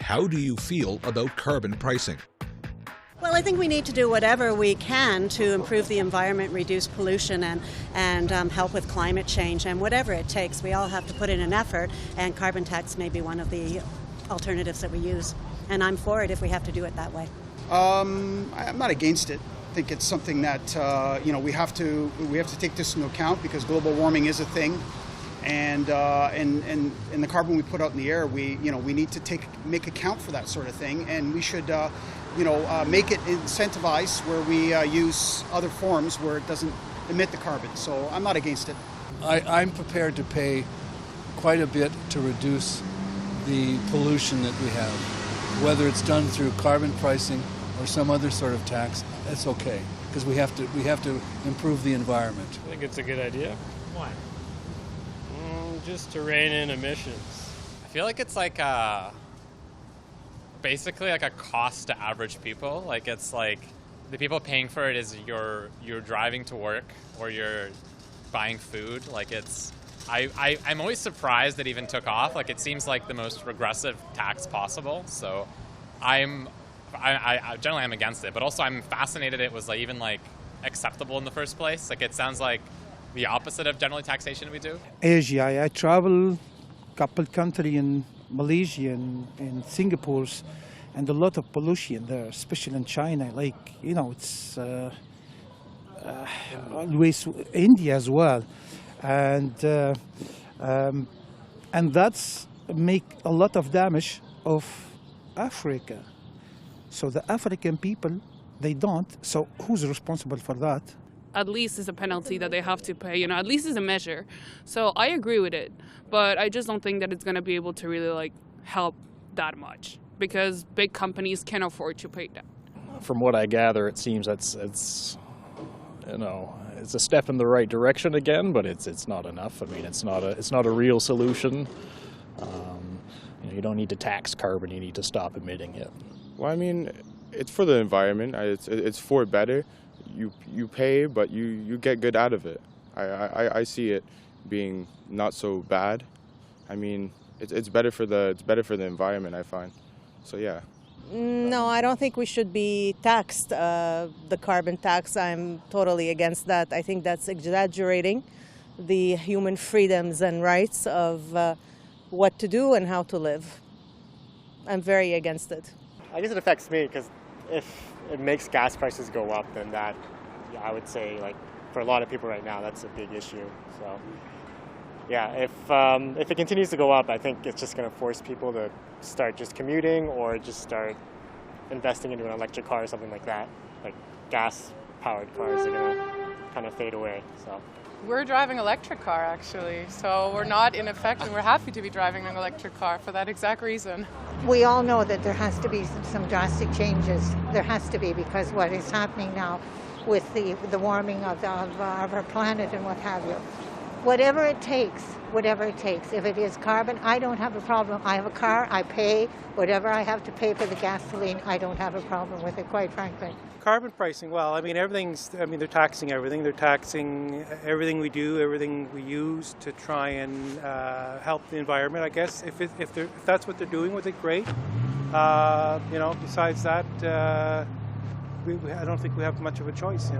how do you feel about carbon pricing? Well, I think we need to do whatever we can to improve the environment, reduce pollution, and help with climate change. And whatever it takes, we all have to put in an effort, and carbon tax may be one of the alternatives that we use. And I'm for it if we have to do it that way. I'm not against it. I think it's something that we have to take this into account because global warming is a thing, and the carbon we put out in the air, we need to make account for that sort of thing, and we should make it incentivized where we use other forms where it doesn't emit the carbon. So I'm not against it. I'm prepared to pay quite a bit to reduce the pollution that we have. Whether it's done through carbon pricing or some other sort of tax, that's okay, because we have to improve the environment. I think it's a good idea. Why? Just to rein in emissions. I feel like it's like basically like a cost to average people. Like it's like the people paying for it is you're driving to work or you're buying food. Like it's I'm always surprised that it even took off. Like it seems like the most regressive tax possible. So I generally am against it, but also I'm fascinated it was like even like acceptable in the first place. Like it sounds like the opposite of general taxation we do. Asia, I travel couple country in Malaysia and Singapore, and a lot of pollution there, especially in China. Like it's always India as well, and that's make a lot of damage of Africa. So the African people, they don't. So who's responsible for that? At least it's a penalty that they have to pay, at least it's a measure. So I agree with it, but I just don't think that it's going to be able to really help that much because big companies can't afford to pay that. From what I gather, it seems it's a step in the right direction again, but it's not enough. I mean, it's not a real solution. You don't need to tax carbon, you need to stop emitting it. Well, I mean, it's for the environment. It's for better. You pay, but you get good out of it. I see it being not so bad. I mean, it's better for the environment, I find. So yeah. No, I don't think we should be taxed. The carbon tax, I'm totally against that. I think that's exaggerating the human freedoms and rights of what to do and how to live. I'm very against it. I guess it affects me because if it makes gas prices go up, then that, I would say, for a lot of people right now, that's a big issue. So, yeah, if it continues to go up, I think it's just going to force people to start just commuting or just start investing into an electric car or something like that. Like gas-powered cars are going to kind of fade away. So. We're driving an electric car, actually, so we're not in effect, and we're happy to be driving an electric car for that exact reason. We all know that there has to be some drastic changes. There has to be, because what is happening now with the warming of our planet and what have you. Whatever it takes, if it is carbon, I don't have a problem. I have a car, I pay whatever I have to pay for the gasoline. I don't have a problem with it, quite frankly. Carbon pricing, well, I mean, they're taxing everything. They're taxing everything we do, everything we use to try and help the environment, I guess. If that's what they're doing with it, great. Besides that, I don't think we have much of a choice,